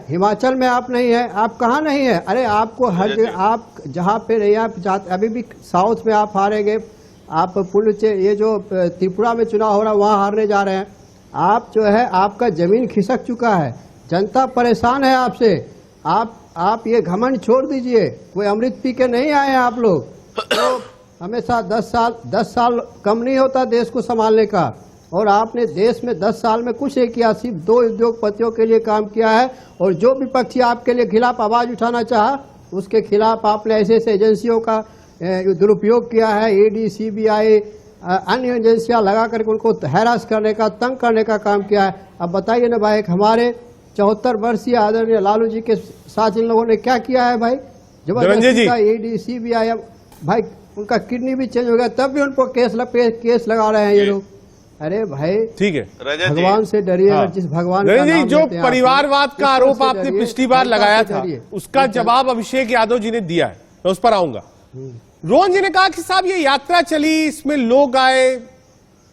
हिमाचल में आप नहीं है, आप कहाँ नहीं है? अरे आपको हर जगह, आप जहाँ पे रहिए, आप अभी भी साउथ में आप हारेंगे, आप ये जो त्रिपुरा में चुनाव हो रहा है वहाँ हारने जा रहे हैं। आप जो है, आपका जमीन खिसक चुका है, जनता परेशान है आपसे। आप ये घमंड छोड़ दीजिए, कोई अमृत पी के नहीं आए हैं आप लोग। तो हमेशा 10 साल कम नहीं होता देश को संभालने का, और आपने देश में 10 साल में कुछ नहीं किया, सिर्फ 2 उद्योगपतियों के लिए काम किया है। और जो विपक्षी आपके लिए खिलाफ आवाज उठाना चाहा, उसके खिलाफ आपने ऐसे ऐसे एजेंसियों का दुरुपयोग किया है, ईडी, सीबीआई, अन्य एजेंसियां लगा करके उनको हैरास करने का, तंग करने का काम किया है। अब बताइए ना भाई, हमारे 74 वर्षीय आदरणीय लालू जी के साथ इन लोगों ने क्या किया है भाई? जबरदस्ती का ईडी, सीबीआई, भाई उनका किडनी भी चेंज हो गया, तब भी उनको केस लगा रहे हैं ये लोग। अरे भाई ठीक है, भगवान से डरिए। हाँ। जिस भगवान का नाम जो परिवारवाद का आरोप आपने पिछली बार लगाया था, उसका जवाब अभिषेक यादव जी ने दिया है, मैं उस पर आऊंगा। रोहन जी ने कहा कि साहब ये यात्रा चली, इसमें लोग आए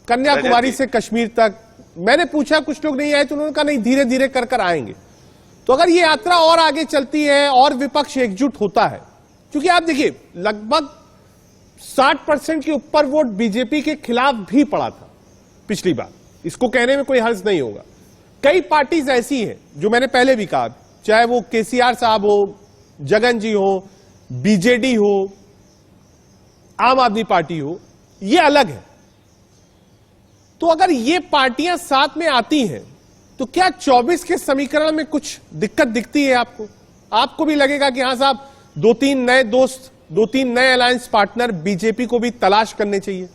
कन्याकुमारी से कश्मीर तक। मैंने पूछा, कुछ लोग नहीं आए, तो उन्होंने कहा नहीं, धीरे धीरे कर आएंगे। तो अगर ये यात्रा और आगे चलती है और विपक्ष एकजुट होता है, क्योंकि आप देखिए लगभग 60% के ऊपर वोट बीजेपी के खिलाफ भी पड़ा था पिछली बार, इसको कहने में कोई हर्ज नहीं होगा। कई पार्टीज ऐसी हैं जो मैंने पहले भी कहा, चाहे वो केसीआर साहब हो, जगन जी हो, बीजेडी हो, आम आदमी पार्टी हो, ये अलग है। तो अगर ये पार्टियां साथ में आती हैं तो क्या 24 के समीकरण में कुछ दिक्कत दिखती है आपको? आपको भी लगेगा कि हां साहब, 2-3 नए दोस्त, 2-3 नए अलायंस पार्टनर बीजेपी को भी तलाश करने चाहिए?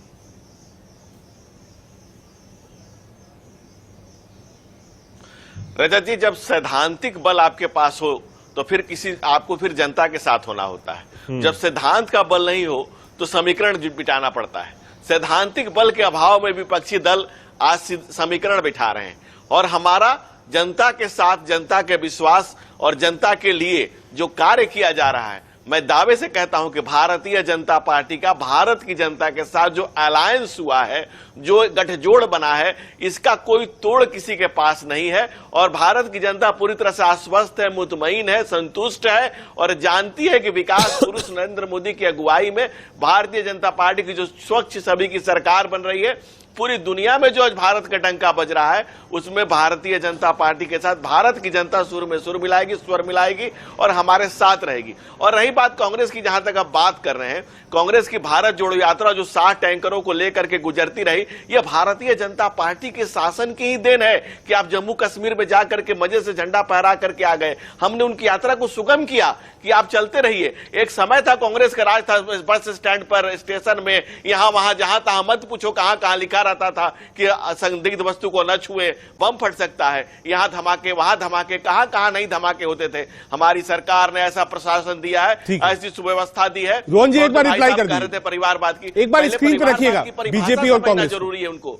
रजत जी, जब सैद्धांतिक बल आपके पास हो तो फिर आपको फिर जनता के साथ होना होता है। जब सिद्धांत का बल नहीं हो तो समीकरण बिठाना पड़ता है। सैद्धांतिक बल के अभाव में विपक्षी दल आज समीकरण बिठा रहे हैं, और हमारा जनता के साथ, जनता के विश्वास और जनता के लिए जो कार्य किया जा रहा है, मैं दावे से कहता हूं कि भारतीय जनता पार्टी का भारत की जनता के साथ जो अलायंस हुआ है, जो गठजोड़ बना है, इसका कोई तोड़ किसी के पास नहीं है। और भारत की जनता पूरी तरह से आश्वस्त है, मुतमईन है, संतुष्ट है, और जानती है कि विकास पुरुष नरेंद्र मोदी की अगुवाई में भारतीय जनता पार्टी की जो स्वच्छ छवि की सरकार बन रही है, पूरी दुनिया में जो आज भारत का डंका बज रहा है, उसमें भारतीय जनता पार्टी के साथ भारत की जनता सुर में सुर मिलाएगी, स्वर मिलाएगी और हमारे साथ रहेगी। और रही बात कांग्रेस की, जहां तक आप बात कर रहे हैं, कांग्रेस की भारत जोड़ो यात्रा जो 60 टैंकरों को लेकर के गुजरती रही, यह भारतीय जनता पार्टी के शासन की ही देन है कि आप जम्मू कश्मीर में जाकर के मजे से झंडा फहरा करके आ गए। हमने उनकी यात्रा को सुगम किया कि आप चलते रहिए। एक समय था कांग्रेस का राज था, बस स्टैंड पर, स्टेशन में, यहां वहां जहां तहां मत पूछो कहां कहां लिखा रहता था कि संदिग्ध वस्तु को न छुए, बम फट सकता है, यहां धमाके वहां धमाके, कहां कहां नहीं धमाके होते थे। हमारी सरकार ने ऐसा प्रशासन दिया है, ऐसी सुव्यवस्था दी है। रोहन जी एक बार रिप्लाई कर रहे थे परिवारवाद की, एक बार स्क्रीन पे रखिएगा, बीजेपी और कांग्रेस जरूरी है, उनको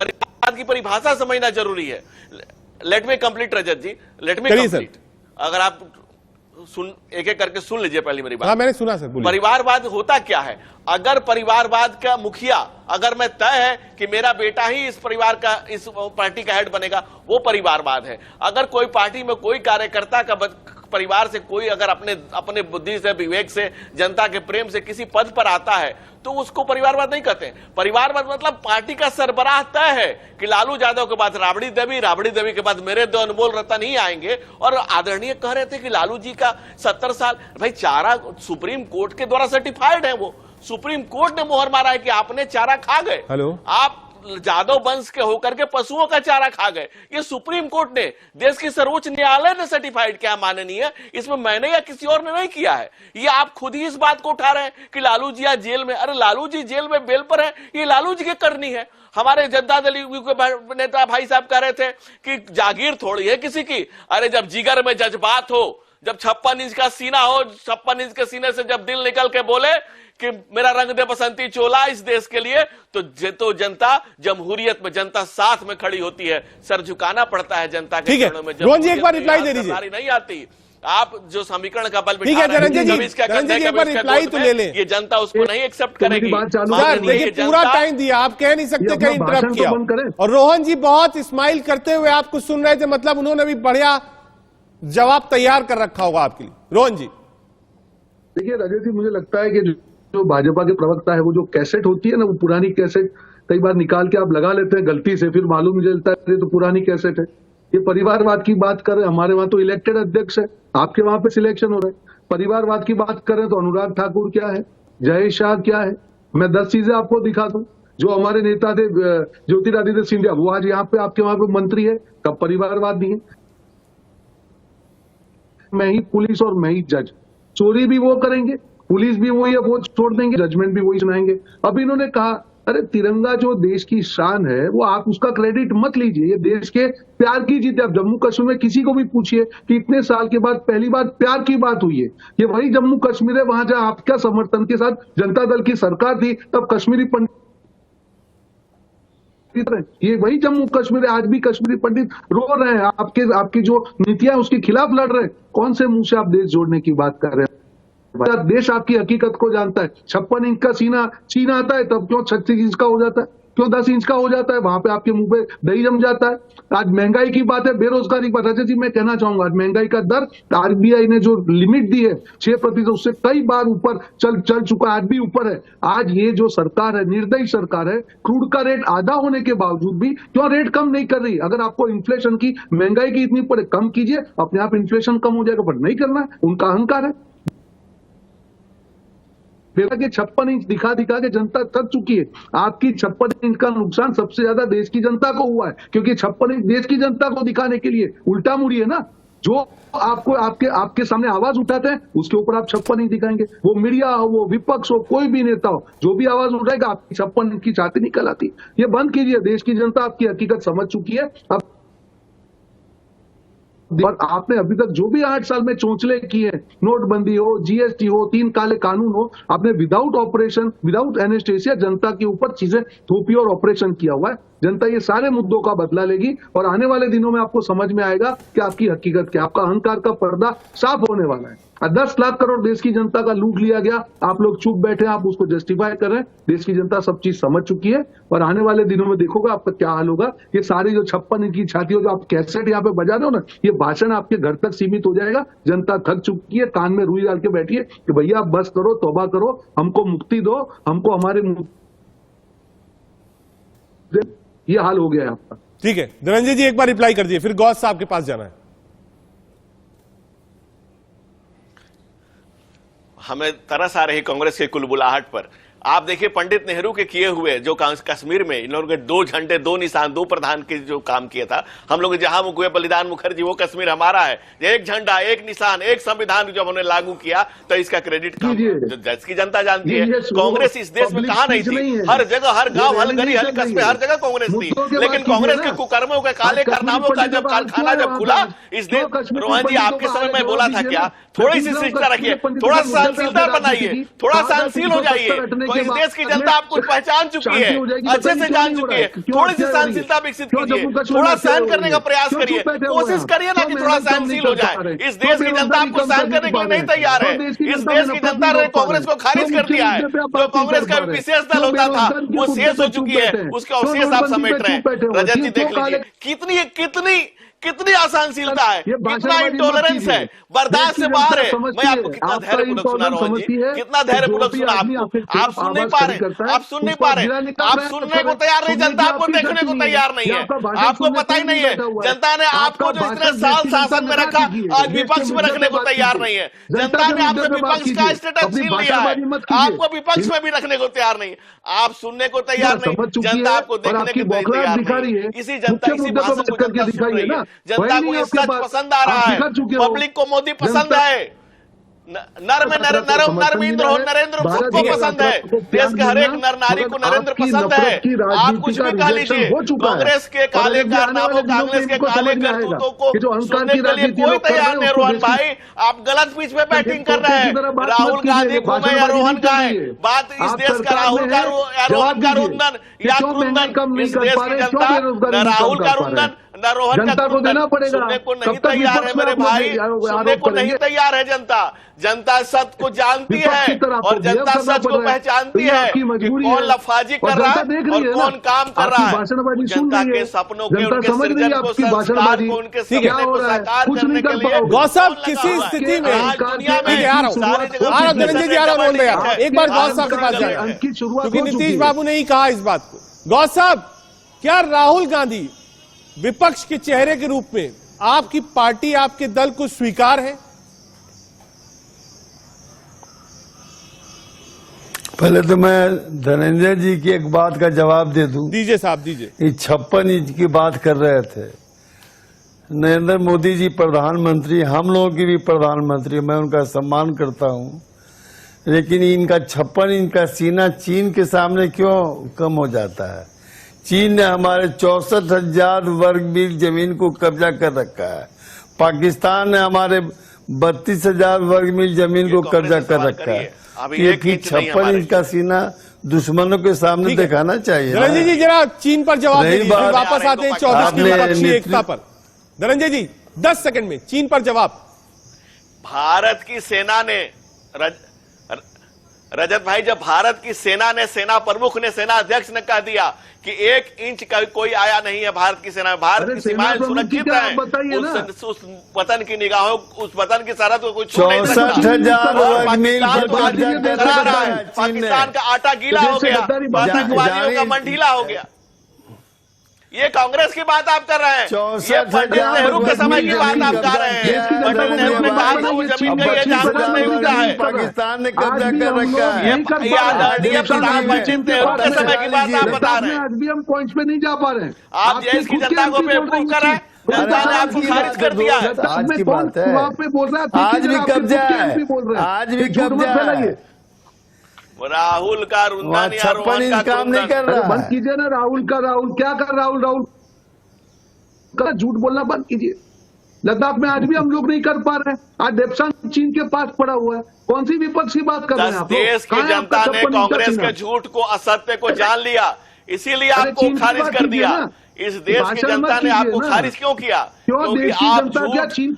परिवारवाद की परिभाषा समझना जरूरी है। लेट मी कंप्लीट रजत जी, लेट मी कंप्लीट। अगर आप सुन एक एक करके सुन लीजिए पहली मेरी बात। हाँ, मैंने सुना सर, बोलिए। परिवारवाद होता क्या है? अगर परिवारवाद का मुखिया, अगर मैं तय है कि मेरा बेटा ही इस परिवार का, इस पार्टी का हेड बनेगा, वो परिवारवाद है। अगर कोई पार्टी में कोई कार्यकर्ता का परिवार से कोई अगर अपने बुद्धि से, विवेक से, जनता के प्रेम से किसी पद पर आता है तो उसको परिवारवाद नहीं कहते। परिवारवाद मतलब पार्टी का सरबराह तय है कि लालू यादव के बाद राबड़ी देवी के बाद मेरे दो अनमोल रतन ही आएंगे। और आदरणीय कह रहे थे कि लालू जी का 70 साल, भाई चारा सुप्रीम कोर्ट के द्वारा सर्टिफाइड है, वो सुप्रीम कोर्ट ने मोहर मारा है कि आपने चारा खा गए। हेलो, आप यादव वंश के होकर के पशुओं का चारा खा गए। ये सुप्रीम कोर्ट ने, देश की सर्वोच्च न्यायालय ने सर्टिफाइड किया, माननीय। इसमें मैंने या किसी और ने नहीं किया है। ये आप खुद ही इस बात को उठा रहे हैं कि लालू जी आज जेल में। अरे लालू जी जेल में बेल पर है, ये लालू जी की करनी है। हमारे जनता दल के नेता भाई साहब कह रहे थे कि जागीर थोड़ी है किसी की। अरे जब जिगर में जज्बात हो, जब 56 इंच का सीना हो, 56 इंच के सीने से जब दिल निकल के बोले कि मेरा रंग दे बसंती चोला इस देश के लिए, तो जनता जमहूरियत में जनता साथ में खड़ी होती है। सर झुकाना पड़ता है जनता के चरणों में। रोहन जी एक बार रिप्लाई दे दीजिए। नहीं आती, आप जो समीकरण का बल ठीक है धनंजय जी, एक बार रिप्लाई तो ले लें। ये जनता उसको नहीं एक्सेप्ट करेगी। सर देखिए, पूरा टाइम दिया, आप कह नहीं सकते कहीं इंटरप्ट किया। और रोहन जी बहुत स्माइल करते हुए आपको सुन रहे थे, मतलब उन्होंने भी बढ़िया जवाब तैयार कर रखा होगा आपके लिए। रोहन जी देखिए रजत जी, मुझे लगता है कि जो भाजपा के प्रवक्ता है, वो जो कैसेट होती है ना, वो पुरानी कैसेट कई बार निकाल के आप लगा लेते हैं गलती से, फिर मालूम चलता है ये तो पुरानी कैसेट है। ये परिवारवाद की बात कर रहे हैं, हमारे वहां तो इलेक्टेड अध्यक्ष है, आपके वहां पे सिलेक्शन हो रहा है। परिवारवाद की बात करें तो अनुराग ठाकुर क्या है, जय शाह क्या है, मैं 10 चीजें आपको दिखा दूं। जो हमारे नेता थे ज्योतिरादित्य सिंधिया, वो आज यहाँ पे आपके वहां पे मंत्री है, तब परिवारवाद नहीं है। मैं ही पुलिस और मैं ही जज, चोरी भी वो करेंगे, पुलिस भी वही है, वो छोड़ देंगे, जजमेंट भी वही सुनाएंगे। अब इन्होंने कहा अरे तिरंगा जो देश की शान है, वो आप उसका क्रेडिट मत लीजिए, ये देश के प्यार की जीत है। आप जम्मू कश्मीर में किसी को भी पूछिए कि इतने साल के बाद पहली बार प्यार की बात हुई है, ये वही जम्मू कश्मीर है वहां जहां आपका समर्थन के साथ जनता दल की सरकार थी, तब कश्मीरी पंडित, ये वही जम्मू कश्मीर है। आज भी कश्मीरी पंडित रो रहे हैं, आपकी जो नीतियां उसके खिलाफ लड़ रहे हैं। कौन से मुंह से आप देश जोड़ने की बात कर रहे हैं? देश आपकी हकीकत को जानता है। 56 इंच का सीना आता है, तब क्यों 36 इंच का हो जाता है, क्यों 10 इंच का हो जाता है? वहां पे आपके मुंह पे दही जम जाता है। आज महंगाई की बात है, बेरोजगारी की बात है। रजत जी मैं कहना चाहूंगा, आज महंगाई का दर आरबीआई ने जो लिमिट दी है 6%, उससे कई बार ऊपर चल चुका है, आज भी ऊपर है। आज ये जो सरकार है, निर्दयी सरकार है, क्रूड का रेट आधा होने के बावजूद भी क्यों रेट कम नहीं कर रही? अगर आपको इन्फ्लेशन की, महंगाई की इतनी पड़े, कम कीजिए, अपने आप इन्फ्लेशन कम हो जाएगा, पर नहीं करना है, उनका अहंकार है। के 56 इंच दिखा के जनता थक चुकी है। आपकी 56 इंच का नुकसान सबसे ज्यादा देश की जनता को हुआ है, क्योंकि 56 इंच देश की जनता को दिखाने के लिए उल्टा मुड़ी है ना। जो आपको आपके सामने आवाज उठाते हैं, उसके ऊपर आप 56 इंच दिखाएंगे। वो मीडिया हो, वो विपक्ष हो, कोई भी नेता हो, जो भी आवाज उठाएगा आपकी 56 इंच की छाती निकल आती। ये बंद कीजिए, देश की जनता आपकी हकीकत समझ चुकी है। अब और आपने अभी तक जो भी 8 साल में चोंचले किए, नोटबंदी हो, जीएसटी हो, 3 काले कानून हो, आपने विदाउट ऑपरेशन, विदाउट एनेस्थेसिया जनता के ऊपर चीजें थोपी और ऑपरेशन किया हुआ है। जनता ये सारे मुद्दों का बदला लेगी और आने वाले दिनों में आपको समझ में आएगा कि आपकी हकीकत क्या, आपका अहंकार का पर्दा साफ होने वाला है। 10 लाख करोड़ देश की जनता का लूट लिया गया, आप लोग चुप बैठे, आप उसको जस्टिफाई कर रहे हैं। देश की जनता सब चीज समझ चुकी है और आने वाले दिनों में देखोगे आपका क्या हाल होगा। ये सारी जो 56 इंच की छाती हो, जो आप कैसेट यहाँ पे बजा रहे हो ना, ये भाषण आपके घर तक सीमित हो जाएगा। जनता थक चुकी है, कान में रुई डाल के बैठी है कि भैया बस करो, तौबा करो, हमको मुक्ति दो, हमको हमारे, ये हाल हो गया है आपका। ठीक है धनंजय जी, एक बार रिप्लाई कर दिए, फिर गौस साहब के पास जाना है। हमें तरस आ रही कांग्रेस के कुलबुलाहट पर। आप देखिए पंडित नेहरू के किए हुए जो कश्मीर में इन लोगों ने 2 झंडे 2 निशान 2 प्रधान के जो काम किया था, हम लोग जहां हुए बलिदान मुखर्जी, वो कश्मीर हमारा है। 1 झंडा 1 निशान 1 संविधान जब हमने लागू किया तो इसका क्रेडिट देश की जनता जानती है। कांग्रेस इस देश में कहां नहीं थी, हर जगह, हर गांव, हर गली, हर कस्बे, हर जगह कांग्रेस थी। लेकिन कांग्रेस के कुकर्मों के काले कारनामों का जब कारखाना जब खुला इस देश, रोहन जी आपके समय में बोला था क्या, थोड़ी सी शिष्टता रखिए, थोड़ा सहनशीलता बनाइए, थोड़ा सहनशील हो जाइए। तो इस देश की जनता आपको पहचान चुकी है, अच्छे से जान चुकी है। थोड़ी सी सहनशीलता विकसित कीजिए, थोड़ा सहन करने का प्रयास करिए, कोशिश करिए ना कि थोड़ा सहनशील हो जाए। इस देश की जनता आपको सहन करने के लिए नहीं तैयार है। इस देश की जनता ने कांग्रेस को खारिज कर दिया है। जो कांग्रेस का विशेष दल होता था वो शेष हो चुकी है, उसके अवशेष आप समेट रहे हैं। रजत जी देख लीजिए कितनी कितनी कितनी असहनशीलता है, कितना इंटॉलरेंस है, बर्दाश्त से बाहर है। मैं आपको कितना धैर्यपूर्वक सुना रोहन जी, कितना धैर्यपूर्वक सुना आपको। आप सुन नहीं पा रहे, आप सुन नहीं पा रहे, आप सुनने को तैयार नहीं, जनता आपको देखने को तैयार नहीं है। आपको पता ही नहीं है जनता ने आपको जो इतने साल शासन में रखा आज विपक्ष में रखने को तैयार नहीं है। जनता ने आपसे विपक्ष का स्टेटस छीन लिया है, आपको विपक्ष में भी रखने को तैयार नहीं है। आप सुनने को तैयार नहीं, जनता आपको देखने को तैयार नहीं है। इसी जनता इसी भाषण को जनता सुन रही है। जनता को इसका पसंद आ रहा है, पब्लिक को मोदी पसंद है, नरेंद्र हो, नरेंद्र सबको पसंद है। देश के हर एक नर नारी को नरेंद्र पसंद है। आप कुछ भी कह लीजिए, कांग्रेस के काले कारनामों, कांग्रेस के काले करतूतों को सुनने के लिए कोई तैयार नहीं। रोहन भाई आप गलत पिच पे बैटिंग कर रहे हैं। राहुल गांधी घूमे या रोहन का है बात, इस देश का राहुल का रोहन का रुंदन या कुंदन, इस देश की जनता न राहुल का रुंदन न रोहन का कुंदन सुनने को नहीं तैयार है मेरे भाई, सुनने को नहीं तैयार है जनता। जनता सच को जानती है और जनता सच को पहचानती है कि कौन लफाजी कर रहा है और कौन काम कर रहा है। जनता के सपनों के, उनके सृजन को, संस्कार को, उनके सपने को साकार करने के लिए गौ साहब किसी स्थिति में दुनिया में धनंजय जी आ रहा बोल रहे हैं, एक बार गौ साहब के पास जाए क्योंकि नीतीश बाबू ने ही कहा इस बात को। गौ साहब क्या राहुल गांधी विपक्ष के चेहरे के रूप में आपकी पार्टी, आपके दल को स्वीकार है? पहले तो मैं धनंजय जी की एक बात का जवाब दे दूं। दीजिए साहब दीजिए। 56 इंच की बात कर रहे थे। नरेंद्र मोदी जी प्रधानमंत्री, हम लोगों की भी प्रधानमंत्री, मैं उनका सम्मान करता हूं, लेकिन इनका 56 इंच का सीना चीन के सामने क्यों कम हो जाता है? चीन ने हमारे 64,000 वर्ग मील जमीन को कब्जा कर रखा है। पाकिस्तान ने हमारे 32,000 वर्ग मील जमीन को कब्जा कर रखा है। ये 56 इंच का सीना दुश्मनों के सामने दिखाना चाहिए। धनंजय जी जरा चीन पर जवाब दीजिए, वापस आते हैं 24 की विपक्षी एकता पर। धनंजय जी 10 सेकंड में चीन पर जवाब। भारत की सेना ने रजत भाई, जब भारत की सेना ने, सेना प्रमुख ने, सेना अध्यक्ष ने कह दिया कि 1 इंच का कोई आया नहीं है भारत की सेना में, भारत की सीमाएं सुरक्षित हैं, उस वतन की निगाहों, उस वतन की सरहद को कोई छू नहीं सकता। 64,000 पाकिस्तान का आटा गीला हो गया, आतंकवादियों का मन ढीला हो गया। ये कांग्रेस की बात आप कर रहे हैं, ये पंडित नेहरू के समय की बात आप कर रहे हैं। पंडित नेहरू ने कहा था वो जमीन का ये जानकार नहीं उठा है, पाकिस्तान ने कब्जा कर रखा है। ये आदरणीय प्रधानमंत्री नेहरू के समय की बात आप बता रहे हैं। आज भी हम पॉइंट्स पे नहीं जा पा रहे हैं। आप देश की जनता को बेवकूफ कर रहे हैं, जनता ने आपको खारिज कर दिया है। आज की बात है, आज भी कब्जा है, आज भी कब्जा है। राहुल का रुंदन या रोहन का काम नहीं कर रहा। बंद कीजिए ना राहुल का। राहुल क्या कर राहुल का झूठ बोलना बंद कीजिए। लद्दाख में आज भी हम लोग नहीं कर पा रहे हैं। आज डेप्सान चीन के पास पड़ा हुआ है। कौन सी विपक्ष की बात कर रहे हैं आप? देश की जनता ने कांग्रेस के झूठ को, असत्य को जान लिया, इसीलिए आपको खारिज कर दिया। इस देश की जनता ने आपको खारिज क्यों किया? क्योंकि आप चीन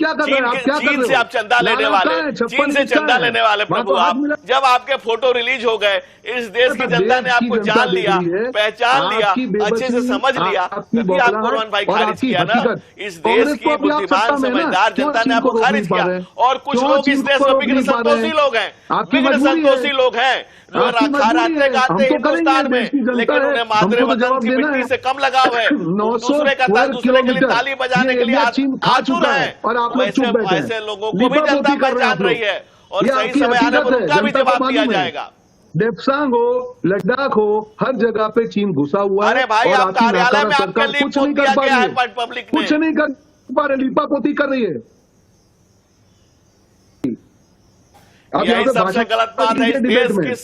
से आप चंदा लेने वाले, चीन से चंदा लेने वाले प्रभु आप। जब आपके फोटो रिलीज हो गए, इस देश की जनता ने आपको जान लिया, पहचान लिया, अच्छे से समझ लिया, तभी आपको रोहन भाई खारिज किया ना। इस देश की बुद्धिमान समझदार जनता ने आपको खारिज किया। और कुछ लोग इस देश में विघ्न संतोषी लोग हैं, विघ्न संतोषी लोग हैं जो खाते गाते हिंदुस्तान में, लेकिन उन्हें मादरे वतन की मिट्टी से कम लगाव है। दूसरे के लिए ताली बजाने के लिए आतुर है। वैसे लोगों को भी जनता पहचान रही है और ये सही आपकी समय आने हकीकत पर है, उनका भी जनता को जवाब दिया मालूम है। जाएगा। डेप्सांग हो, लद्दाख हो, हर जगह पे चीन घुसा हुआ है। अरे भाई, और आप आपकी कार्यालय नाकारा में आपका सरकार लिप कुछ नहीं पोत कर दिया पा गया रही है है, पब्लिक ने। कुछ नहीं कर पा रही, लीपापोती कर रही है। आप यहाँ यही पे सबसे भाषण गलत बात है इस डिबेट देश में। की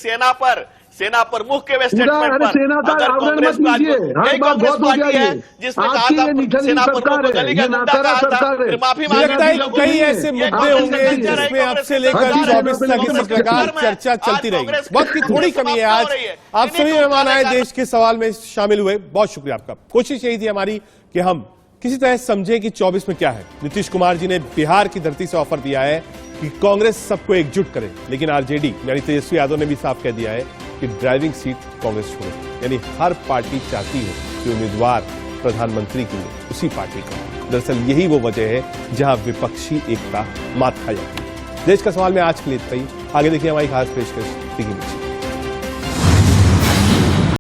सेना प्रमुख के पूरा स्टेटमेंट अरे पर। सेना का अगर आवरण कांग्रेस मत को आज कीजिए, हर यही बार कांग्रेस बहुत हो गया पार्टी है ये। जिसने कहा आपकी था ये निठल्ली सेना प्रमुख सरकार को है, गली का ये गुंडा नाकारा कहा था, सरकार है। फिर माफी मुझे मांगी लगता है लोगों कई से। ऐसे ये मुद्दे कांग्रेस होंगे का कल्चर है, जिसमें कांग्रेस आपसे का लेकर कल्चर है। 24 तक कांग्रेस इसी के प्रकार धर्म है। चर्चा आज चलती रहेगी। कांग्रेस की वक्त की थोड़ी समाप्त कमी है हो आज। रही है। आप इन्हीं सभी को मेहमान आए, उठाने का- देश के सवाल में शामिल हुए, बहुत शुक्रिया आपका। कोशिश यही थी हमारी कि हम किसी तरह समझे कि 24 में क्या है। नीतीश कुमार जी ने बिहार की धरती से ऑफर दिया है कि कांग्रेस सबको एकजुट करे, लेकिन आरजेडी यानी तेजस्वी यादव ने भी साफ कह दिया है कि ड्राइविंग सीट कांग्रेस छोड़े। यानी हर पार्टी चाहती है कि उम्मीदवार प्रधानमंत्री के लिए उसी पार्टी का। दरअसल यही वो वजह है जहां विपक्षी एकता मात खा जाती है। देश का सवाल में आज के लिए इतना ही। आगे देखिए हमारी खास पेशकश।